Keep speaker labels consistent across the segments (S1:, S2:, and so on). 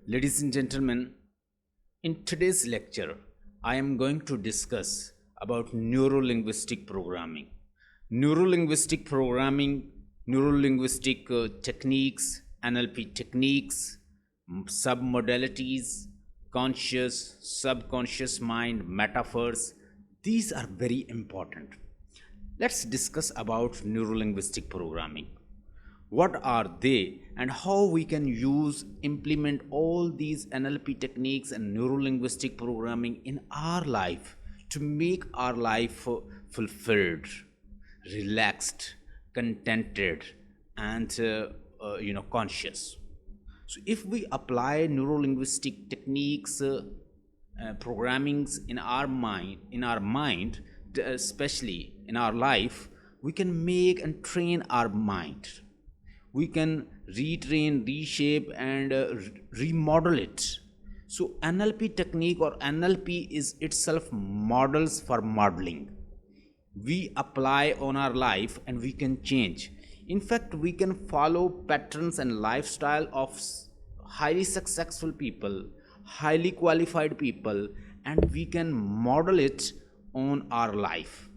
S1: Ladies and gentlemen, in today's lecture, I am going to discuss about neurolinguistic programming. Neurolinguistic programming, neurolinguistic techniques, NLP techniques, submodalities, conscious, subconscious mind, metaphors, these are very important. Let's discuss about neurolinguistic programming. What are they and how we can use implement all these NLP techniques and neurolinguistic programming in our life to make our life fulfilled, relaxed, contented, and conscious. So if we apply neurolinguistic techniques, programmings in our mind, especially in our life, we can make and train our mind. We can retrain, reshape, and remodel it. So NLP technique or NLP is itself models for modeling. We apply on our life and we can change. In fact, we can follow patterns and lifestyle of highly successful people, highly qualified people, and we can model it on our life.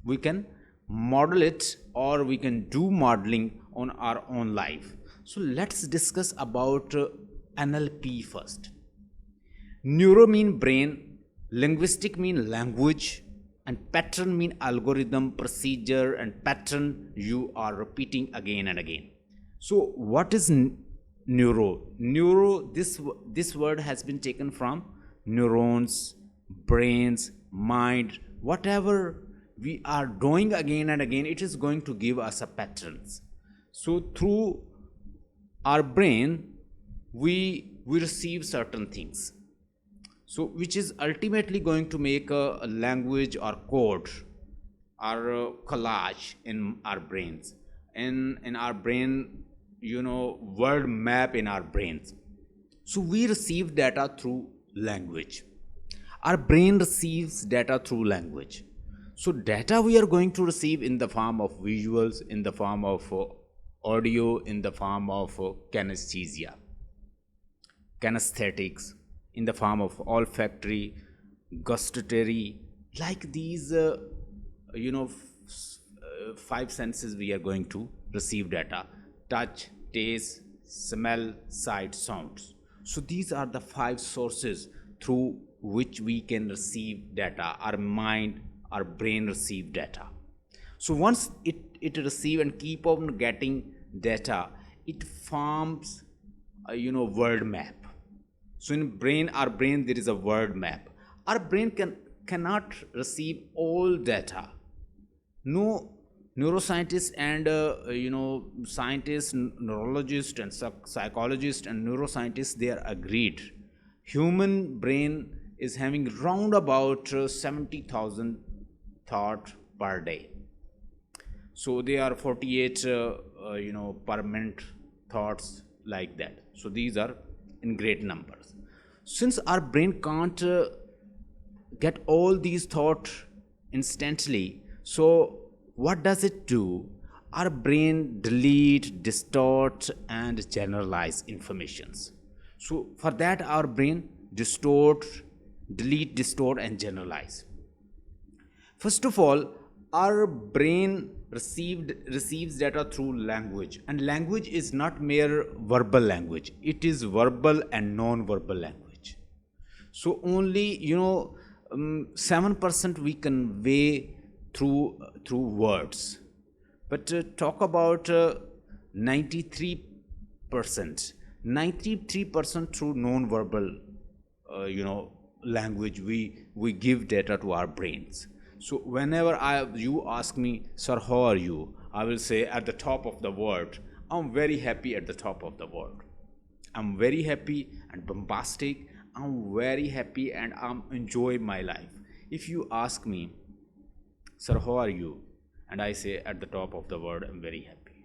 S1: We can model it or we can do modeling on our own life. So let's discuss about NLP first. Neuro mean brain, linguistic mean language, and pattern mean algorithm, procedure, and pattern you are repeating again and again. So what is neuro? Neuro, this word has been taken from neurons, brains, mind, whatever we are doing again and again, it is going to give us a patterns. So through our brain, we receive certain things, so which is ultimately going to make a language or code or collage in our brains, in our brain, word map in our brains. So we receive data through language. Our brain receives data through language. So data we are going to receive in the form of visuals, in the form of audio, in the form of kinesthesia, kinesthetics, in the form of olfactory, gustatory, like these, five senses we are going to receive data: touch, taste, smell, sight, sounds. So these are the five sources through which we can receive data. Our mind, our brain receive data. So once it receive and keep on getting data, it forms a word map. So in our brain there is a word map. Our brain cannot receive all data. No neuroscientists and scientists, neurologists and psychologists and neuroscientists, they are agreed human brain is having round about 70,000 thought per day. So they are 48 per minute thoughts, like that. So these are in great numbers. Since our brain can't get all these thoughts instantly, so what does it do? Our brain delete, distort, and generalize informations. So for that, our brain delete, distort, and generalize. First of all, our brain receives data through language, and language is not mere verbal language. It is verbal and non-verbal language. So only 7% we convey through words, but talk about 93%, 93% through non-verbal language we give data to our brains. So whenever you ask me, sir, how are you, I will say at the top of the world, I'm very happy. At the top of the world, I'm very happy and bombastic. I'm very happy and I'm enjoying my life. If you ask me, sir, how are you, and I say at the top of the world, I'm very happy.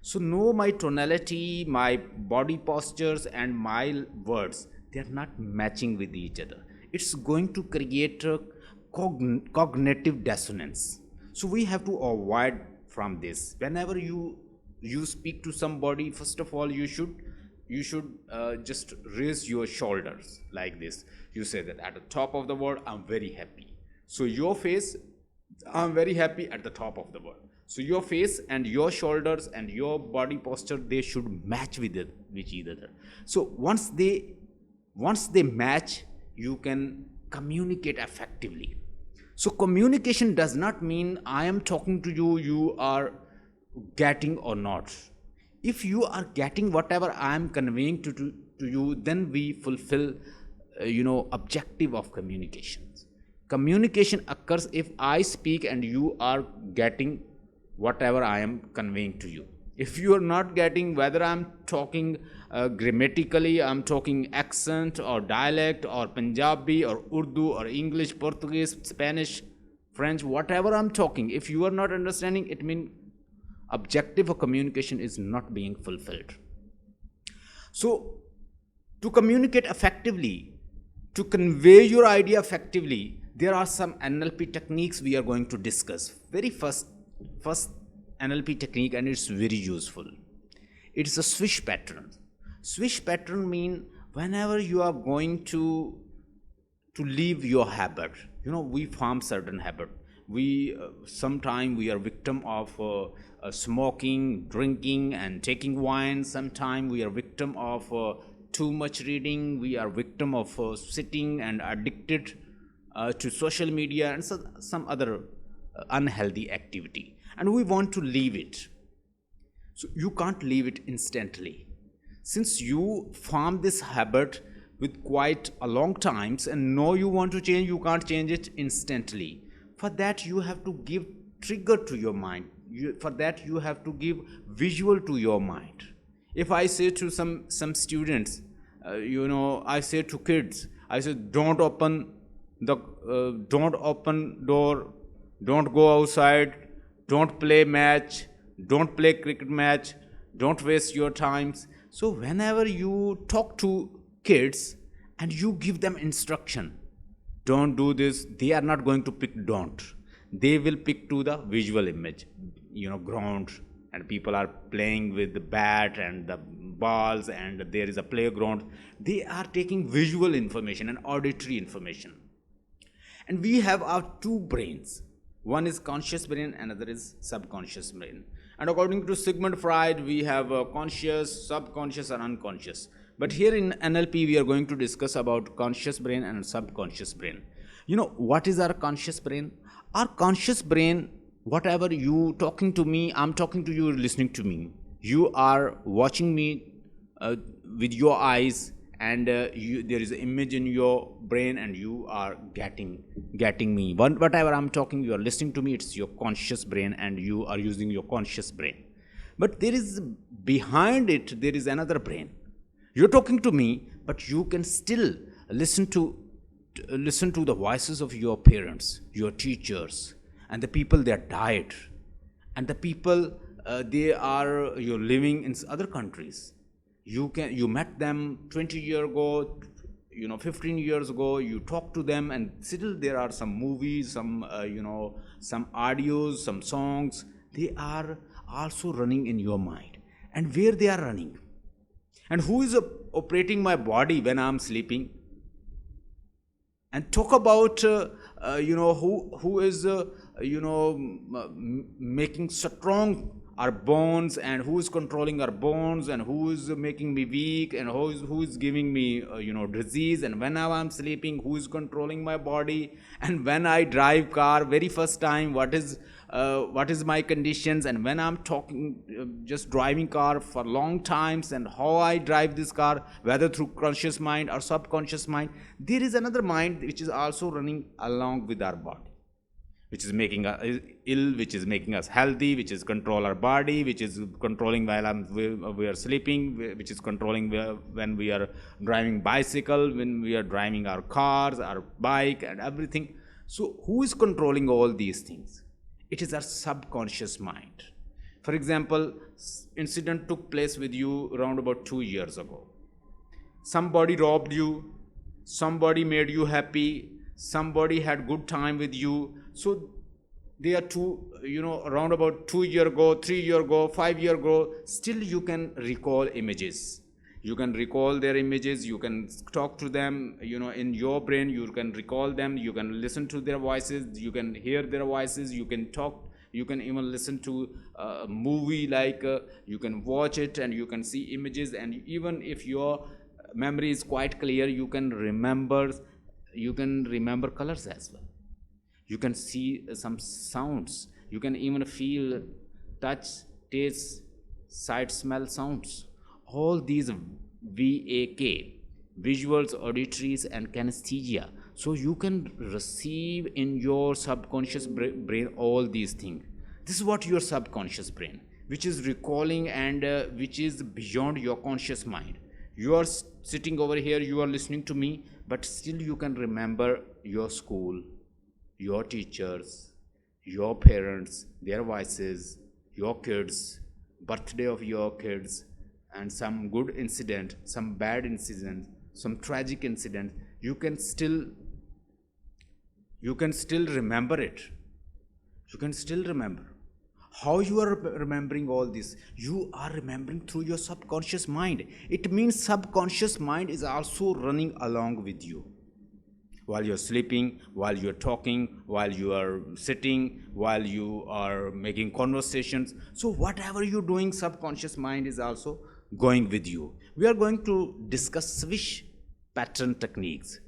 S1: So know my tonality, my body postures, and my words, they are not matching with each other. It's going to create a cognitive dissonance. So we have to avoid from this. Whenever you speak to somebody, first of all, you should just raise your shoulders like this. You say that at the top of the world, I'm very happy. So your face, I'm very happy at the top of the world. So your face and your shoulders and your body posture, they should match with each other. So once they match, you can communicate effectively. So communication does not mean I am talking to you, you are getting or not. If you are getting whatever I am conveying to you, then we fulfill objective of communications. Communication occurs if I speak and you are getting whatever I am conveying to you. If you are not getting, whether I'm talking grammatically, I'm talking accent or dialect or Punjabi or Urdu or English, Portuguese, Spanish, French, whatever I'm talking, if you are not understanding, it means objective of communication is not being fulfilled. So to communicate effectively, to convey your idea effectively, there are some NLP techniques we are going to discuss. Very first NLP technique, and it's very useful. It's a swish pattern. Swish pattern mean whenever you are going to leave your habit, we form certain habit. We sometime we are victim of smoking, drinking, and taking wine. Sometime we are victim of too much reading. We are victim of sitting and addicted to social media and some other unhealthy activity, and we want to leave it. So you can't leave it instantly. Since you form this habit with quite a long times and know you want to change, you can't change it instantly. For that you have to give trigger to your mind. For that you have to give visual to your mind. If I say to some students, I say to kids, I say don't open door, don't go outside, don't play match, don't play cricket match, don't waste your times. So whenever you talk to kids and you give them instruction, don't do this, they are not going to pick don't. They will pick to the visual image, ground, and people are playing with the bat and the balls and there is a playground. They are taking visual information and auditory information. And we have our two brains. One is conscious brain, another is subconscious brain. And according to Sigmund Freud, we have conscious, subconscious, and unconscious. But here in NLP, we are going to discuss about conscious brain and subconscious brain. What is our conscious brain? Our conscious brain, whatever you talking to me, I'm talking to you, listening to me. You are watching me with your eyes, and there is an image in your brain, and you are getting me. Whatever I'm talking, you are listening to me. It's your conscious brain, and you are using your conscious brain. But there is behind it, there is another brain. You're talking to me, but you can still listen to the voices of your parents, your teachers, and the people they are died, and the people you're living in other countries. You met them 20 years ago, 15 years ago. You talk to them, and still there are some movies, some audios, some songs. They are also running in your mind, and where they are running. And who is operating my body when I'm sleeping? And talk about who is making strong our bones, and who is controlling our bones, and who is making me weak, and who is giving me disease. And when I'm sleeping, who is controlling my body? And when I drive car very first time, what is my conditions? And when I'm talking just driving car for long times, and how I drive this car, whether through conscious mind or subconscious mind, there is another mind which is also running along with our body, which is making us ill, which is making us healthy, which is control our body, which is controlling while we are sleeping, which is controlling when we are driving bicycle, when we are driving our cars, our bike, and everything. So who is controlling all these things? It is our subconscious mind. For example, incident took place with you around about 2 years ago. Somebody robbed you, somebody made you happy, somebody had good time with you. So they are around about 2 years ago, 3 years ago, 5 years ago, still you can recall images. You can recall their images, you can talk to them, in your brain you can recall them, you can listen to their voices, you can hear their voices, you can talk, you can even listen to a movie, like you can watch it and you can see images, and even if your memory is quite clear, you can remember colors as well. You can see some sounds, you can even feel, touch, taste, sight, smell, sounds. All these VAK, visuals, auditories, and kinesthesia. So you can receive in your subconscious brain all these things. This is what your subconscious brain, which is recalling, and which is beyond your conscious mind. You are sitting over here, you are listening to me, but still you can remember your school, your teachers, your parents, their voices, your kids, birthday of your kids, and some good incident, some bad incident, some tragic incident. You can still remember it. You can still remember. How you are remembering all this? You are remembering through your subconscious mind. It means subconscious mind is also running along with you while you're sleeping, while you're talking, while you are sitting, while you are making conversations. So whatever you're doing, subconscious mind is also going with you. We are going to discuss swish pattern techniques.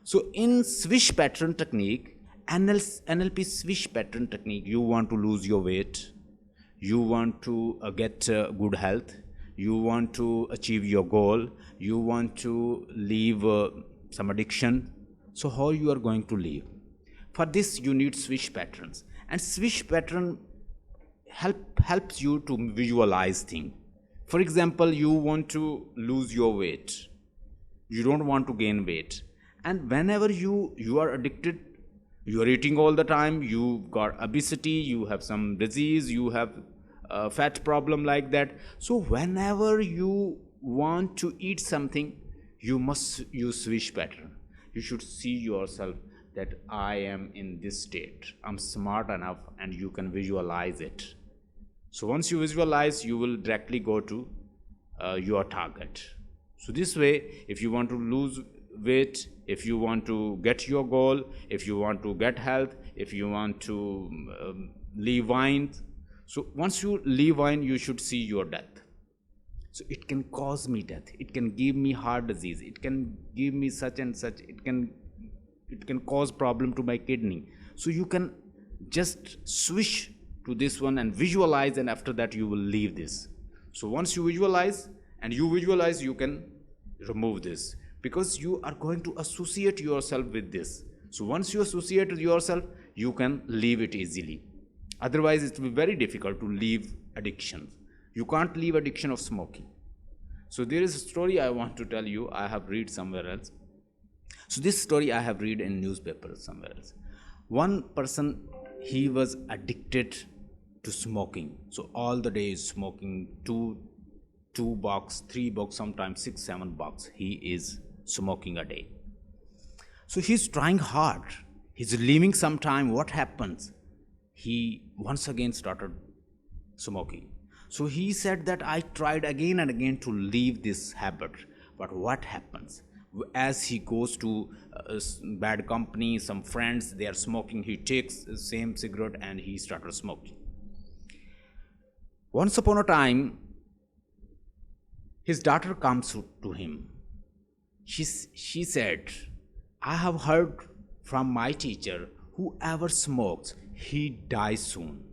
S1: So in swish pattern technique, NLP swish pattern technique, you want to lose your weight, you want to get good health, you want to achieve your goal, you want to leave some addiction. So how you are going to live? For this you need swish patterns, and swish pattern helps you to visualize things. For example, you want to lose your weight, you don't want to gain weight, and whenever you are addicted, you are eating all the time, you got obesity, you have some disease, you have a fat problem like that. So whenever you want to eat something, you must use swish pattern. You should see yourself that I am in this state, I'm smart enough, and you can visualize it. So once you visualize, you will directly go to your target. So this way, if you want to lose weight, if you want to get your goal, if you want to get health, if you want to leave wine, so once you leave wine, you should see your death. So it can cause me death, it can give me heart disease, it can give me such and such, it can cause problem to my kidney. So you can just switch to this one and visualize, and after that you will leave this. So once you visualize, you can remove this, because you are going to associate yourself with this. So once you associate with yourself, you can leave it easily. Otherwise it will be very difficult to leave addiction. You can't leave addiction of smoking. So there is a story I want to tell you, I have read somewhere else. So this story I have read in newspaper somewhere else. One person, he was addicted to smoking. So all the day is smoking, two box, 3 box, sometimes 6, 7 box he is smoking a day. So he's trying hard, he's leaving some time. What happens? He once again started smoking. So he said that I tried again and again to leave this habit, but what happens? As he goes to bad company, some friends, they are smoking, he takes the same cigarette and he started smoking. Once upon a time, his daughter comes to him. She said, I have heard from my teacher, whoever smokes, he dies soon.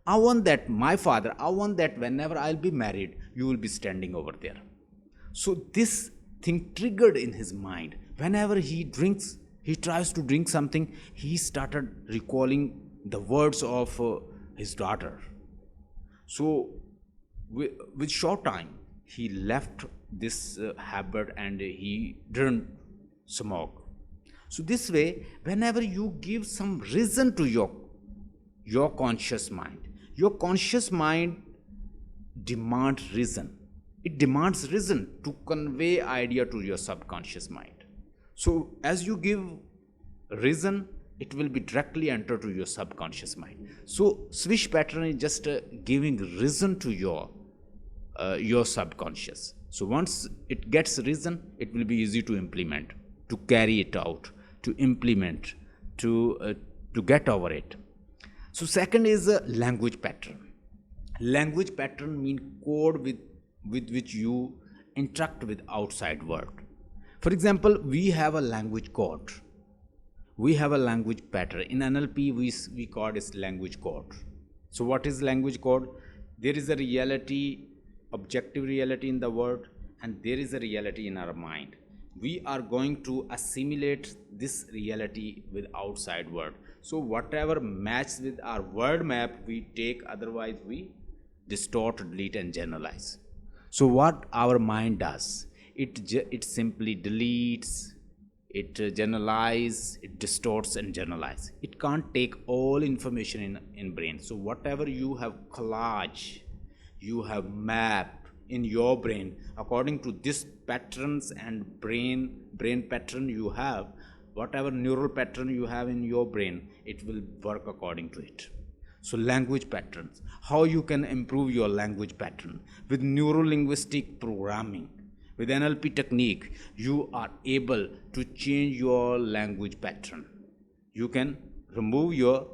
S1: I want that, my father, I want that whenever I'll be married, you will be standing over there. So this thing triggered in his mind. Whenever he tries to drink something, he started recalling the words of his daughter. So with short time, he left this habit and he didn't smoke. So this way, whenever you give some reason to your conscious mind, your conscious mind demands reason. It demands reason to convey idea to your subconscious mind. So as you give reason, it will be directly enter to your subconscious mind. So swish pattern is just giving reason to your subconscious. So once it gets risen, it will be easy to implement, to carry it out, to implement, to get over it. So second is a language pattern. Language pattern mean code with which you interact with outside world. For example, we have a language code, we have a language pattern. In NLP we call this language code. So what is language code? There is a reality, objective reality in the world, and there is a reality in our mind. We are going to assimilate this reality with outside world. So whatever matches with our word map we take, otherwise we distort, delete and generalize. So what our mind does, it simply deletes, it generalizes, it distorts and generalizes. It can't take all information in brain. So whatever you have collage, you have map in your brain according to this patterns and brain pattern you have, whatever neural pattern you have in your brain, it will work according to it. So language patterns, how you can improve your language pattern with neuro linguistic programming. With NLP technique, you are able to change your language pattern. You can remove your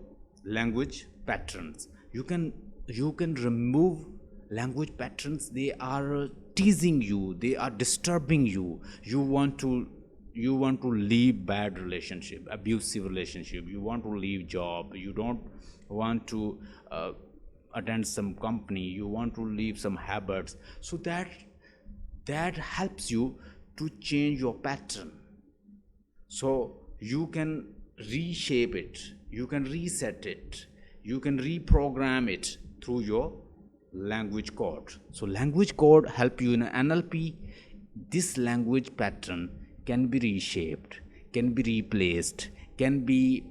S1: language patterns. You can remove language patterns. They are teasing you. They are disturbing you. You want to leave bad relationship, abusive relationship. You want to leave job. You don't want to attend some company. You want to leave some habits. So that helps you to change your pattern. So you can reshape it, you can reset it, you can reprogram it through your language code. So language code help you in NLP. This language pattern can be reshaped, can be replaced, can be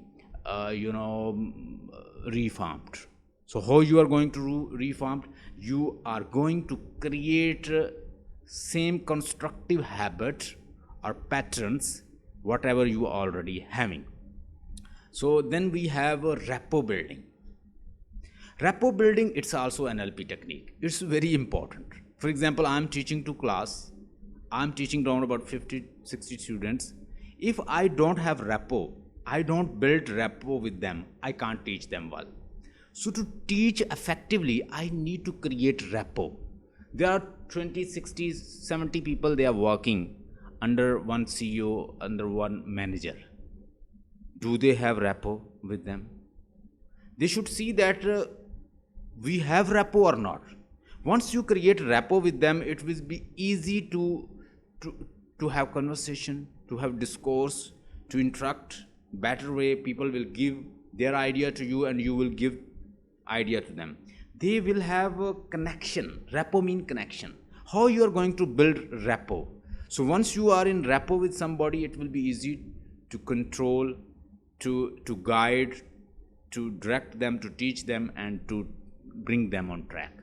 S1: reformed. So how you are going to reformed? You are going to create same constructive habit or patterns whatever you are already having. So then we have a rapport building. Rapport building, it's also an NLP technique. It's very important. For example, I'm teaching to class, I'm teaching around about 50-60 students. If I don't have rapport, I don't build rapport with them, I can't teach them well. So to teach effectively, I need to create rapport. There are 20, 60, 70 people, they are working under one CEO, under one manager. Do they have rapport with them? They should see that we have rapport or not. Once you create rapport with them, it will be easy to have conversation, to have discourse, to interact better way. People will give their idea to you and you will give idea to them. They will have a connection. Rapport mean connection. How you are going to build rapport? So once you are in rapport with somebody, it will be easy to control, to guide, to direct them, to teach them and to bring them on track.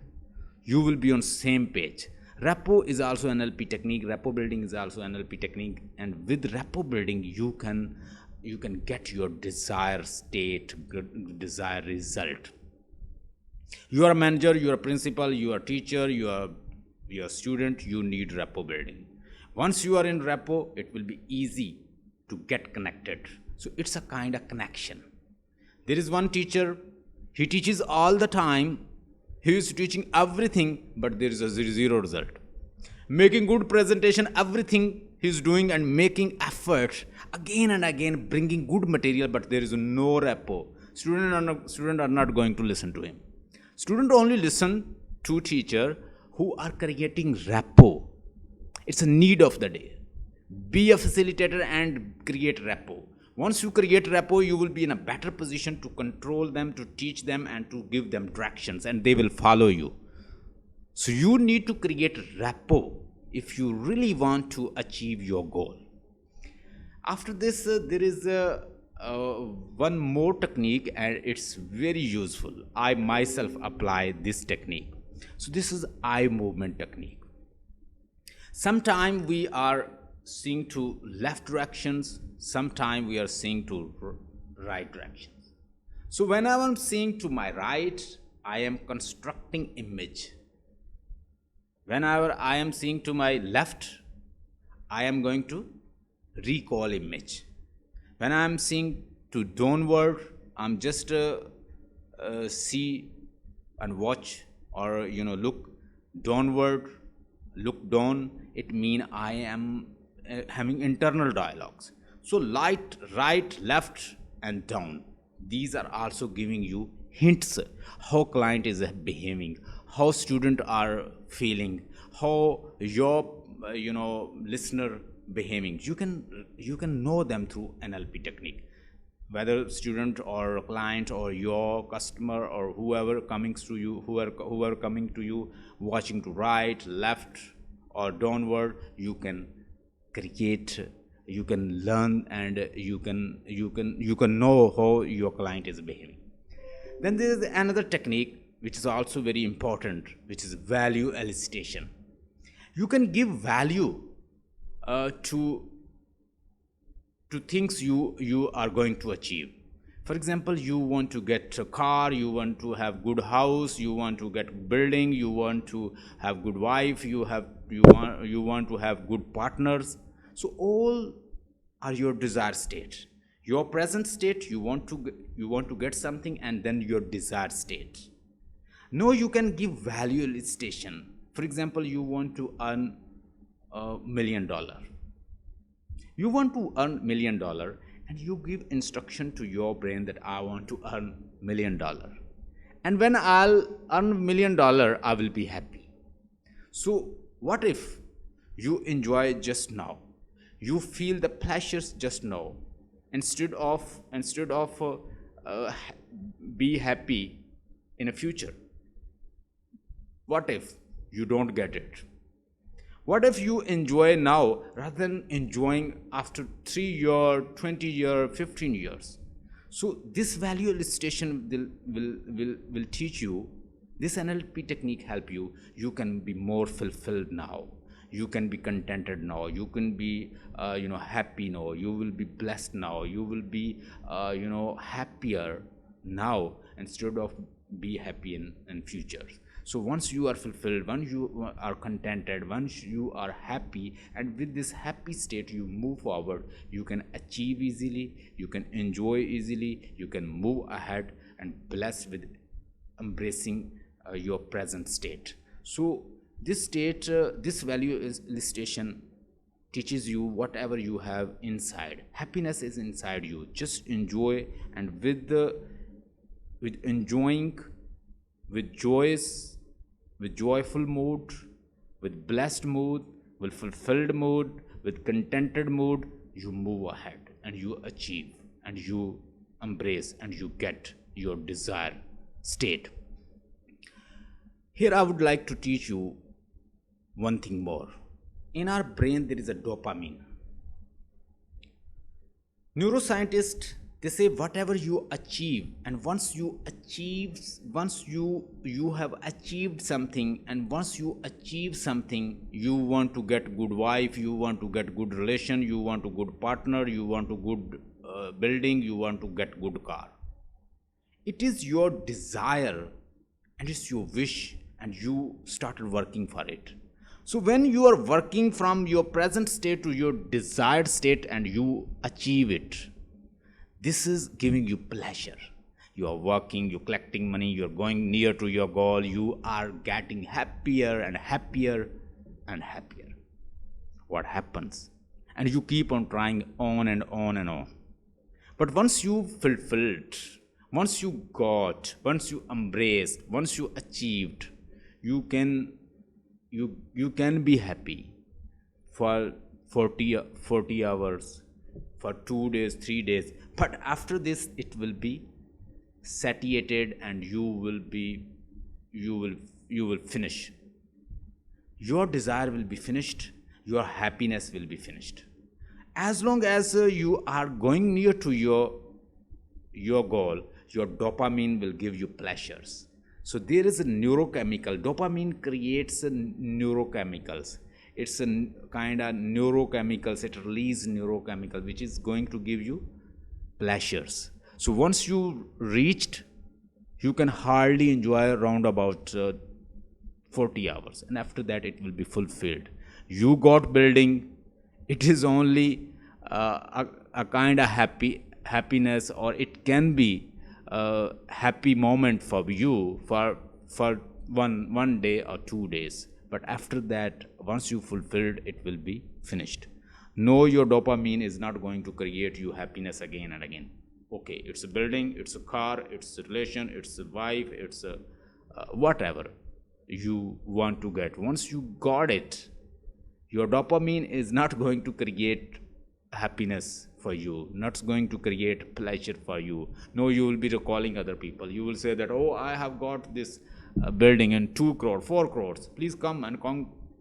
S1: You will be on same page. Rapport is also an NLP technique. Rapport building is also an NLP technique, and with rapport building you can get your desired state, desired result. You are a manager, you are a principal, you are a teacher, you are a student, you need rapport building. Once you are in rapport, it will be easy to get connected. So it's a kind of connection. There is one teacher, he teaches all the time, he is teaching everything, but there is a zero result. Making good presentation, everything he is doing and making effort again and again, bringing good material, but there is no rapport. Students are not going to listen to him. Students only listen to teacher who are creating rapport. It's a need of the day. Be a facilitator and create rapport. Once you create rapport, you will be in a better position to control them, to teach them and to give them directions, and they will follow you. So you need to create rapport if you really want to achieve your goal. After this, there is one more technique, and it's very useful. I myself apply this technique. So this is eye movement technique. Sometimes we are seeing to left directions, sometimes we are seeing to right directions. So whenever I'm seeing to my right, I am constructing image. Whenever I am seeing to my left, I am going to recall image. When I am seeing to downward, I'm just see and watch, or look downward, look down. It mean I am having internal dialogues. So light, right, left, and down, these are also giving you hints how client is behaving, how student are feeling, how your listener behaving. You can know them through NLP technique, whether student or client or your customer or whoever coming to you, whoever coming to you, watching to right, left, or downward. You can create, you can learn, and you can know how your client is behaving. Then there is another technique which is also very important, which is value elicitation. You can give value to things you are going to achieve. For example, you want to get a car, you want to have good house, you want to get building, you want to have good wife, you want to have good partners. So all are your desired state. Your present state, you want to get something, and then your desired state. No, you can give value elicitation. For example, you want to earn $1 million. You want to earn $1 million, and you give instruction to your brain that I want to earn $1 million, and when I'll earn $1 million, I will be happy. So what if you enjoy just now, you feel the pleasures just now, instead of be happy in a future? What if you don't get it? What if you enjoy now rather than enjoying after 3 year, 20 year, 15 years? So this value elicitation will teach you. This NLP technique help you. You can be more fulfilled now. You can be contented now. You can be happy now. You will be blessed now. You will be happier now, instead of be happy in future. So once you are fulfilled, once you are contented, once you are happy, and with this happy state you move forward, you can achieve easily, you can enjoy easily, you can move ahead and bless with embracing your present state. So this state, this value elicitation teaches you whatever you have inside. Happiness is inside you. Just enjoy, and with enjoying, with joyous, with joyful mood, with blessed mood, with fulfilled mood, with contented mood, you move ahead and you achieve and you embrace and you get your desired state. Here I would like to teach you one thing more. In our brain there is a dopamine. Neuroscientists, they say whatever you achieve, and once you have achieved something, and once you achieve something, you want to get good wife, you want to get good relation, you want to good partner, you want to good building, you want to get good car. It is your desire and it's your wish, and you started working for it. So when you are working from your present state to your desired state and you achieve it, this is giving you pleasure. You are working, you're collecting money, you're going near to your goal, you are getting happier and happier and happier. What happens? And you keep on trying on and on and on. But once you fulfilled, once you got, once you embraced, once you achieved, you can be happy for 40 hours, for 2 days, 3 days. But after this it will be satiated, and you will finish. Your desire will be finished, your happiness will be finished. As long as you are going near to your goal, your dopamine will give you pleasures. So there is a neurochemical. Dopamine creates neurochemicals. It's a kind of neurochemicals. It releases neurochemical which is going to give you pleasures. So once you reached, you can hardly enjoy around about 40 hours, and after that it will be fulfilled. You got building, it is only a kind of happiness, or it can be a happy moment for you for one day or 2 days, but after that, once you fulfilled, it will be finished. No, your dopamine is not going to create you happiness again and again. Okay, it's a building, it's a car, it's a relation, it's a wife, it's a whatever you want to get. Once you got it, your dopamine is not going to create happiness for you, not going to create pleasure for you. No, you will be recalling other people. You will say that, oh, I have got this building in 2 crore, 4 crores, please come and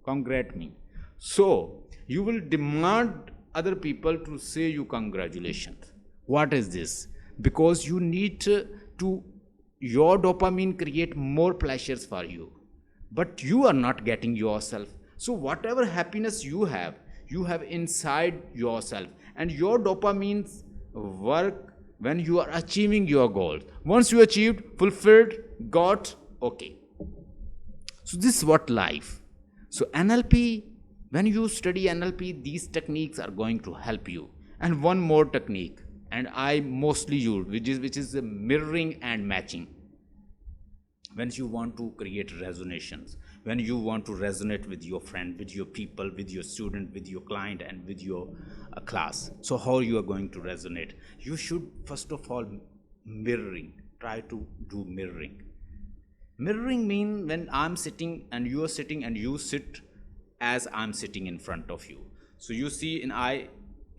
S1: congratulate me. So you will demand other people to say you congratulations. What is this? Because you need to your dopamine create more pleasures for you, but you are not getting yourself. So whatever happiness you have inside yourself, and your dopamines work when you are achieving your goals. Once you achieved, fulfilled, got, okay. So this is what life. So NLP, when you study NLP, these techniques are going to help you. And one more technique, and I mostly use, which is the mirroring and matching. When you want to create resonations, when you want to resonate with your friend, with your people, with your student, with your client, and with your class. So how you are going to resonate? You should first of all mirroring. Try to do mirroring. Mirroring means when I'm sitting and you are sitting, and you sit as I'm sitting in front of you. So you see in eye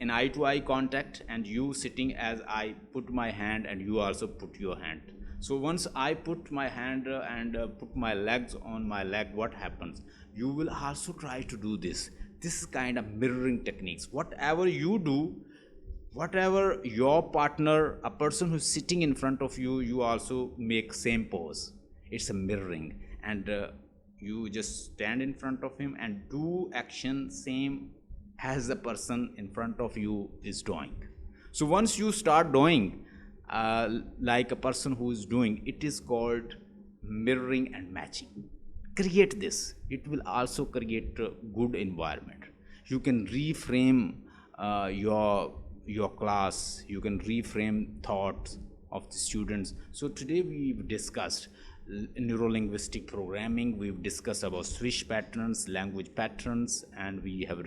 S1: to eye contact, and you sitting as I put my hand, and you also put your hand. So once I put my hand and put my legs on my leg, what happens? You will also try to do this. This is kind of mirroring techniques. Whatever you do, whatever your partner, a person who's sitting in front of you, you also make same pose. It's a mirroring, and you just stand in front of him and do action same as the person in front of you is doing. So once you start doing like a person who is doing, it is called mirroring and matching. Create this. It will also create a good environment. You can reframe your class. You can reframe thoughts of the students. So today we've discussed neuro-linguistic programming. We've discussed about switch patterns, language patterns, and we have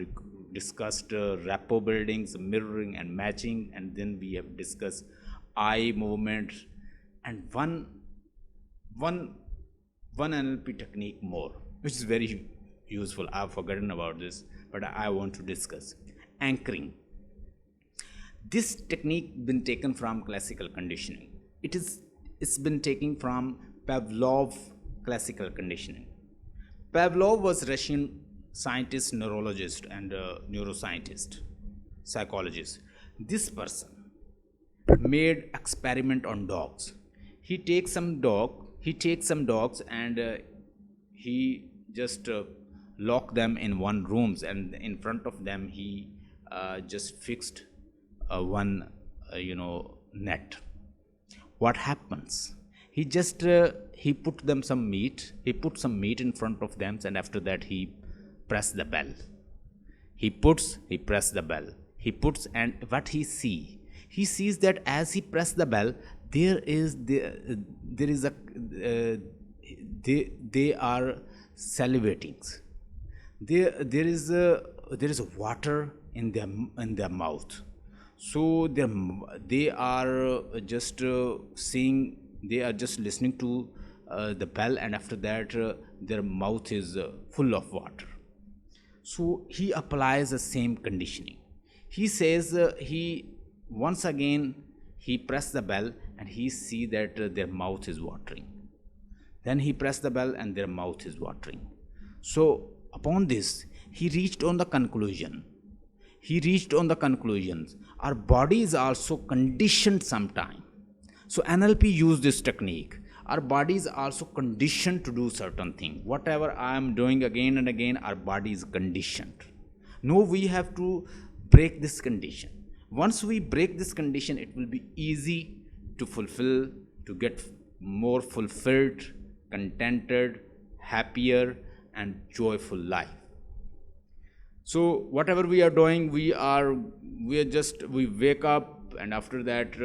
S1: discussed rapport buildings, mirroring and matching, and then we have discussed eye movement, and one NLP technique more, which is very useful. I've forgotten about this, but I want to discuss anchoring. This technique been taken from classical conditioning. It's been taken from Pavlov classical conditioning. Pavlov was Russian scientist, neurologist, and neuroscientist, psychologist. This person made experiment on dogs. He takes some dogs and he just locked them in one rooms, and in front of them he just fixed one net. What happens? He just he put them some meat. He put some meat in front of them, and after that he pressed the bell. He pressed the bell. He puts, and what he sees that as he pressed the bell, they are salivating. There is a water in their mouth. So they are just seeing. They are just listening to the bell, and after that their mouth is full of water. So he applies the same conditioning. He says once again he pressed the bell, and he see that their mouth is watering. Then he pressed the bell, and their mouth is watering. So upon this he reached on the conclusions. Our body is also conditioned sometime. So NLP use this technique. Our body is also conditioned to do certain thing. Whatever I am doing again and again, our body is conditioned. No, we have to break this condition. Once we break this condition, it will be easy to get more fulfilled, contented, happier and joyful life. So whatever we are doing, we wake up, and after that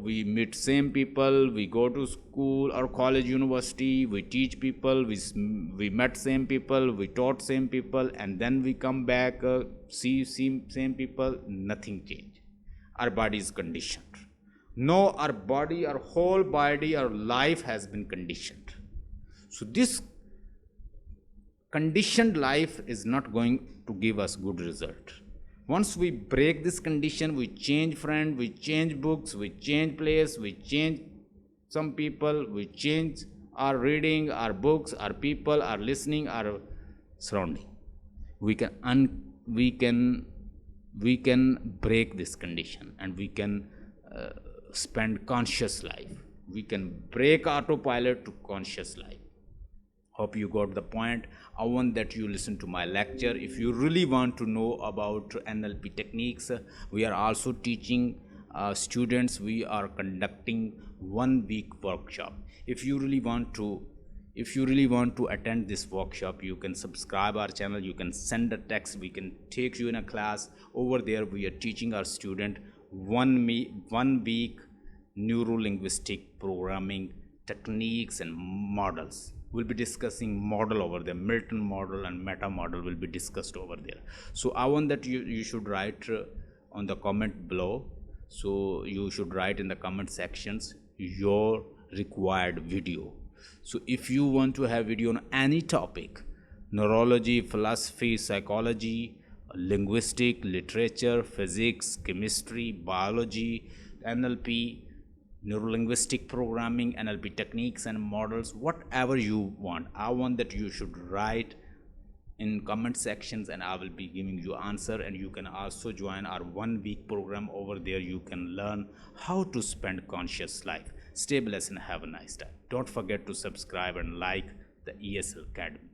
S1: we meet same people, we go to school or college, university, we teach people, we met same people, we taught same people, and then we come back, see same people, nothing changed. Our body is conditioned. No, our body, our whole body, our life has been conditioned. So this conditioned life is not going to give us good result. Once we break this condition, we change friend, we change books, we change place, we change some people, we change our reading, our books, our people, our listening, our surrounding, we can break this condition, and we can spend conscious life. We can break autopilot to conscious life. Hope you got the point. I want that you listen to my lecture. If you really want to know about NLP techniques, we are also teaching students. We are conducting 1 week workshop. If you really want to attend this workshop, you can subscribe our channel, you can send a text, we can take you in a class. Over there we are teaching our student 1 week neuro-linguistic programming techniques and models. We'll be discussing model over there, Milton model and meta model will be discussed over there. So I want that you should write on the comment below. So you should write in the comment sections your required video. So if you want to have video on any topic, neurology, philosophy, psychology, linguistic, literature, physics, chemistry, biology, NLP, neuro-linguistic programming, NLP techniques and models, whatever you want, I want that you should write in comment sections, and I will be giving you answer. And you can also join our 1 week program. Over there you can learn how to spend conscious life. Stay blessed and have a nice time. Don't forget to subscribe and like the ESL Academy.